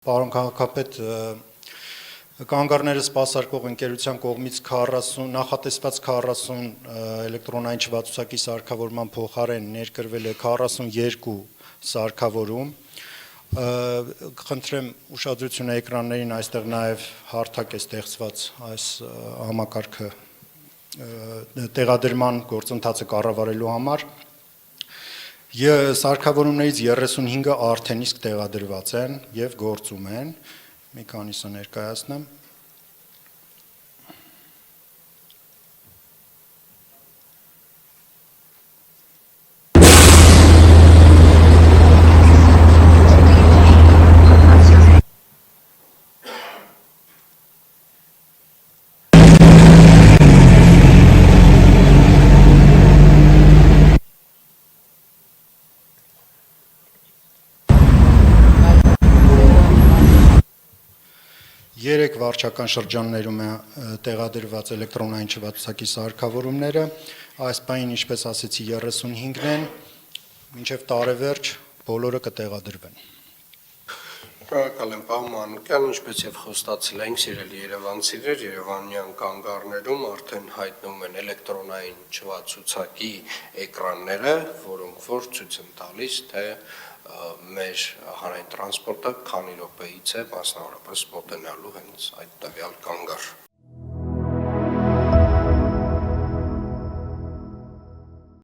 Պարոն քաղաքապետ, կանգառները սպասարկող ընկերության կողմից նախատեսված 40 էլեկտրոնային չվացուցակի սարքավորման փոխարեն ներկրվել է 42 սարքավորում։ Խնդրեմ ուշադրությունը էկրաններին, այստեղ նաև հարթակ է ստեղծված այս համակարգը տեղադրման գործընթացը կառավարելու համար։ Սարքավորումներից 35-ը արդեն իսկ տեղադրված են և գործում են, մի քանիսը ներկայացնեմ։ Երեք վարչական շրջաններում է տեղադրված էլեկտրոնային չվացուցակի սարքավորումները, այս պահին, ինչպես ասեցի, 35-ն են, մինչև տարեվերջ բոլորը կտեղադրվեն։ Շնորհակալ եմ, պարոն Մանուկյան, ինչպես եւ խոստացել ենք, սիրելի երևանցիներ, Երևանյան կանգառներում արդեն հայտնվում են էլեկտրոնային չվացուցակի էկրանները, որոնք որ ցույց են տալիս, թե մեր հանրային տրանսպորտը քանի րոպեից է մասնավորապես մոտենալու հենց այդ տվյալ կանգառ։